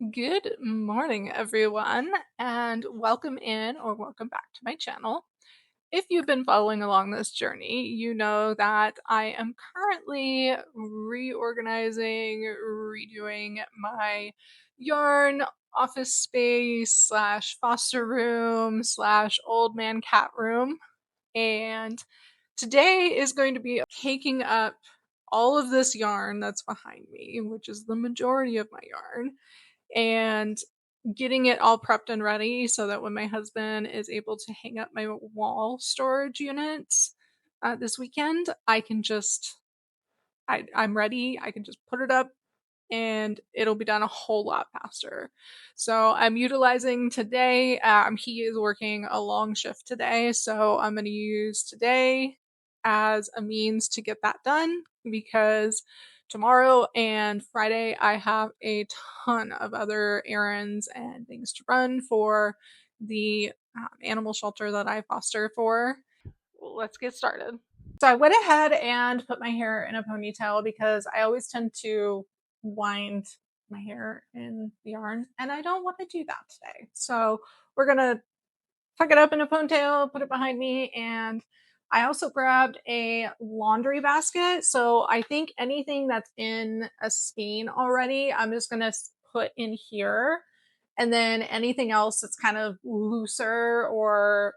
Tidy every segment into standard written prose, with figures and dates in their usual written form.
Good morning, everyone, and welcome in or welcome back to my channel. If you've been following along this journey, you know that I am currently reorganizing, redoing my yarn office space slash foster room slash old man cat room. And today is going to be taking up all of this yarn that's behind me, which is the majority of my yarn, and getting it all prepped and ready so that when my husband is able to hang up my wall storage units this weekend, I'm ready. I can just put it up and it'll be done a whole lot faster. So I'm utilizing today. He is working a long shift today, so I'm going to use today as a means to get that done because tomorrow and Friday I have a ton of other errands and things to run for the animal shelter that I foster for. Well, let's get started. So I went ahead and put my hair in a ponytail because I always tend to wind my hair in the yarn and I don't want to do that today. So we're going to tuck it up in a ponytail, put it behind me, and I also grabbed a laundry basket. So I think anything that's in a skein already, I'm just going to put in here. And then anything else that's kind of looser or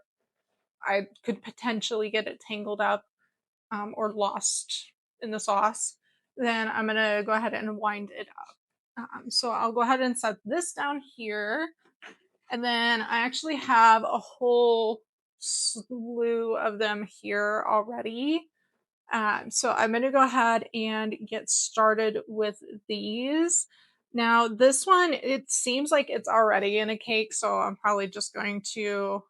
I could potentially get it tangled up or lost in the sauce, then I'm gonna go ahead and wind it up. So I'll go ahead and set this down here. And then I actually have a whole slew of them here already. So I'm going to go ahead and get started with these. Now, this one, it seems like it's already in a cake, so I'm probably just going to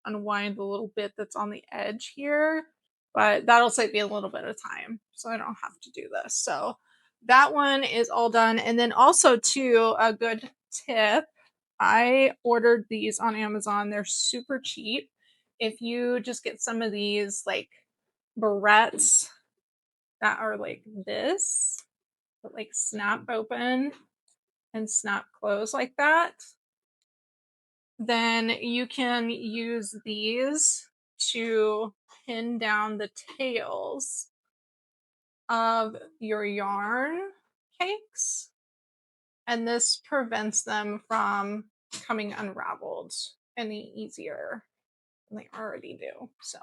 unwind the little bit that's on the edge here, but that'll save me a little bit of time, so I don't have to do this. So that one is all done. And then also, too, a good tip, I ordered these on Amazon. They're super cheap. If you just get some of these, like, barrettes that are like this, that like snap open and snap close like that, then you can use these to pin down the tails of your yarn cakes. And this prevents them from coming unraveled any easier than they already do. So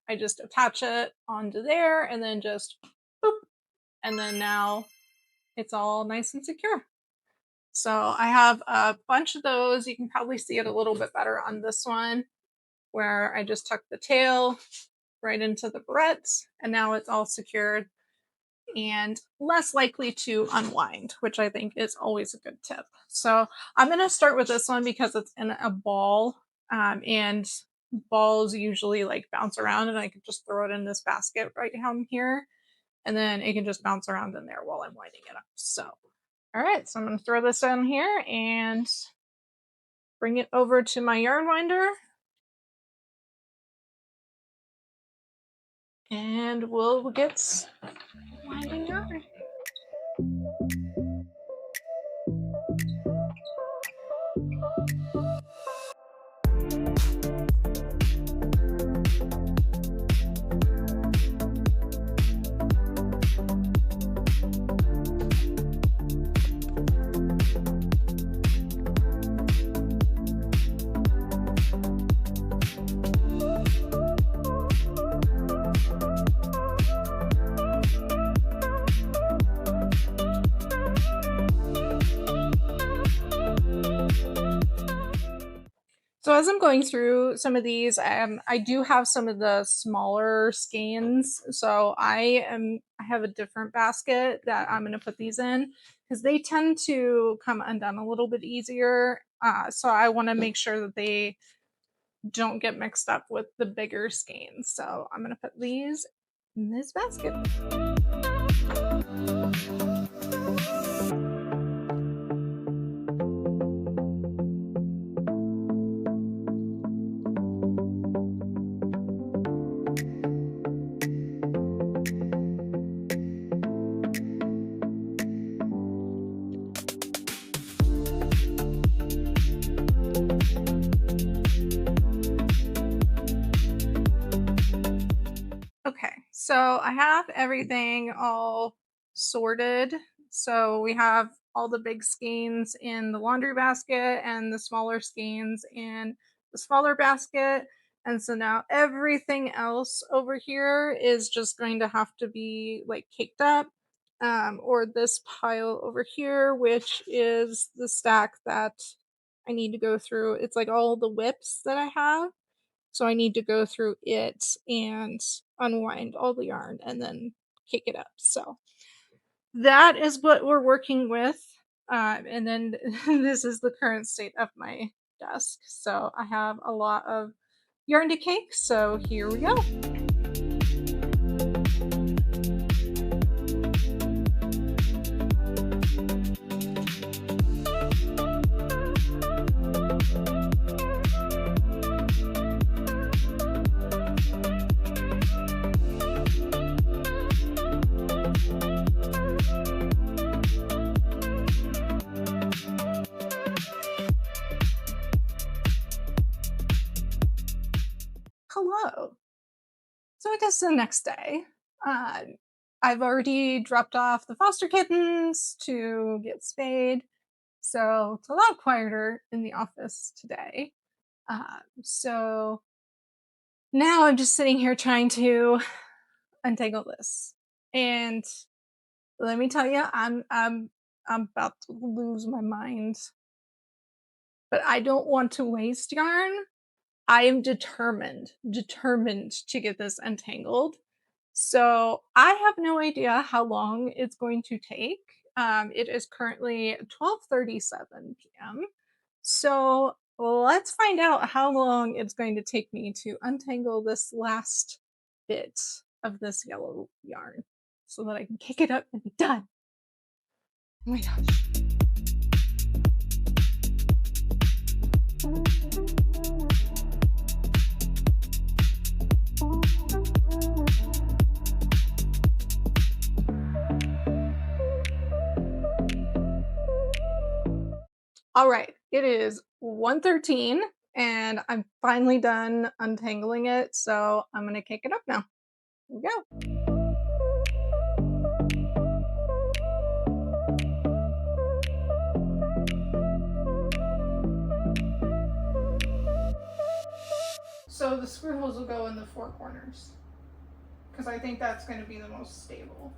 I just attach it onto there and then just boop, and then now it's all nice and secure. So I have a bunch of those. You can probably see it a little bit better on this one where I just tucked the tail right into the barrettes and now it's all secured and less likely to unwind, which I think is always a good tip. So I'm going to start with this one because it's in a ball, and balls usually like bounce around and I can just throw it in this basket right down here and then it can just bounce around in there while I'm winding it up. So, all right, so I'm going to throw this in here and bring it over to my yarn winder. And we'll get winding yarn. So as I'm going through some of these, I do have some of the smaller skeins. So I have a different basket that I'm going to put these in because they tend to come undone a little bit easier. So I want to make sure that they don't get mixed up with the bigger skeins. So I'm going to put these in this basket. So I have everything all sorted. So we have all the big skeins in the laundry basket and the smaller skeins in the smaller basket. And so now everything else over here is just going to have to be like caked up. Or this pile over here, which is the stack that I need to go through. It's like all the whips that I have. So I need to go through it and unwind all the yarn and then kick it up. So that is what we're working with. And then this is the current state of my desk. So I have a lot of yarn to cake. So here we go. Hello. So I guess the next day, uh, I've already dropped off the foster kittens to get spayed. So it's a lot quieter in the office today. So now I'm just sitting here trying to untangle this. And let me tell you, I'm about to lose my mind. But I don't want to waste yarn. I am determined to get this untangled. So I have no idea how long it's going to take. It is currently 12:37 p.m. So let's find out how long it's going to take me to untangle this last bit of this yellow yarn so that I can kick it up and be done. Oh my gosh. All right, it is 1:13 and I'm finally done untangling it, so I'm going to kick it up now. Here we go. So the screw holes will go in the four corners because I think that's going to be the most stable.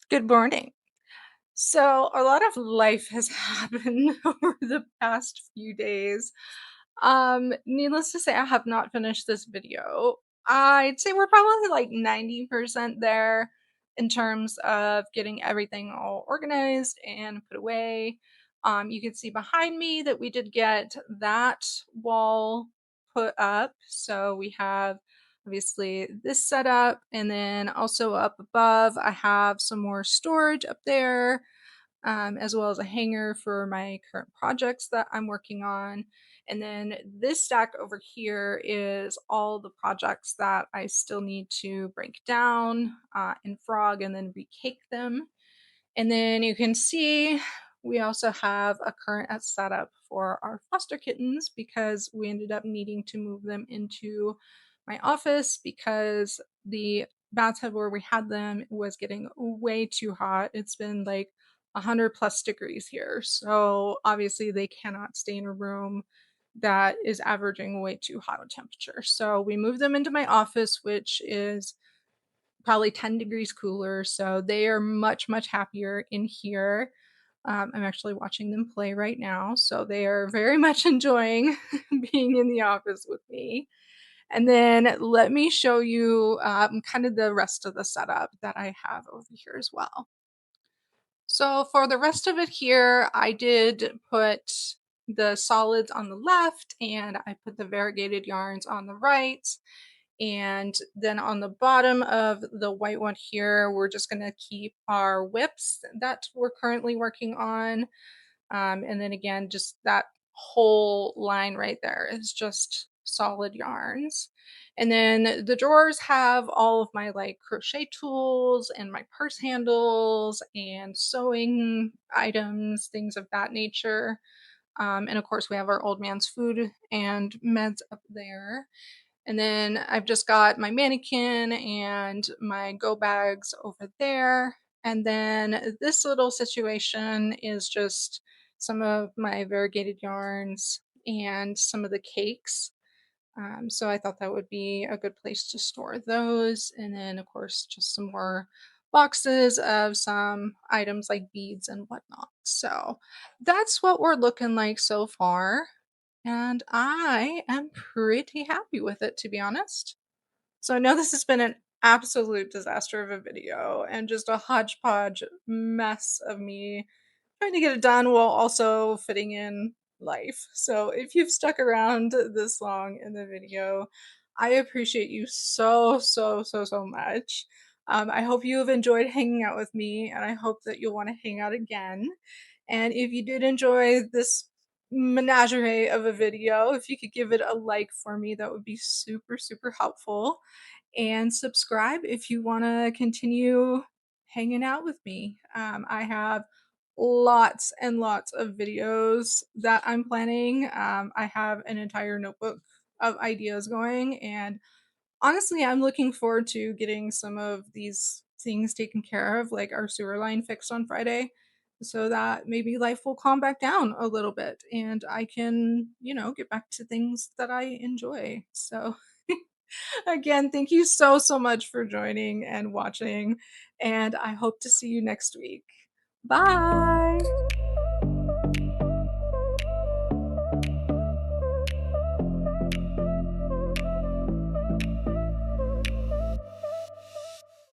Good morning. So, a lot of life has happened over the past few days. Needless to say, I have not finished this video. I'd say we're probably like 90% there in terms of getting everything all organized and put away. You can see behind me that we did get that wall put up. So we have obviously this setup, and then also up above, I have some more storage up there, as well as a hanger for my current projects that I'm working on. And then this stack over here is all the projects that I still need to break down and frog and then recake them. And then you can see we also have a current setup for our foster kittens because we ended up needing to move them into my office because the bathtub where we had them was getting way too hot. It's been like 100 plus degrees here. So obviously they cannot stay in a room that is averaging way too hot a temperature. So we moved them into my office, which is probably 10 degrees cooler. So they are much, much happier in here. I'm actually watching them play right now. So they are very much enjoying being in the office with me. And then let me show you kind of the rest of the setup that I have over here as well. So for the rest of it here, I did put the solids on the left and I put the variegated yarns on the right. And then on the bottom of the white one here, we're just going to keep our whips that we're currently working on. And then again, just that whole line right there is just solid yarns. And then the drawers have all of my like crochet tools and my purse handles and sewing items, things of that nature. And of course, we have our old man's food and meds up there. And then I've just got my mannequin and my go bags over there. And then this little situation is just some of my variegated yarns and some of the cakes. So I thought that would be a good place to store those. And then, of course, just some more boxes of some items like beads and whatnot. So that's what we're looking like so far. And I am pretty happy with it, to be honest. So I know this has been an absolute disaster of a video and just a hodgepodge mess of me trying to get it done while also fitting in life. So if you've stuck around this long in the video, I appreciate you so, so, so, so much. I hope you have enjoyed hanging out with me, and I hope that you'll want to hang out again. And if you did enjoy this menagerie of a video, if you could give it a like for me, that would be super, super helpful. And subscribe if you want to continue hanging out with me. I have lots and lots of videos that I'm planning. I have an entire notebook of ideas going, and honestly, I'm looking forward to getting some of these things taken care of, like our sewer line fixed on Friday, so that maybe life will calm back down a little bit and I can, get back to things that I enjoy. So, again, thank you so, so much for joining and watching, and I hope to see you next week. Bye.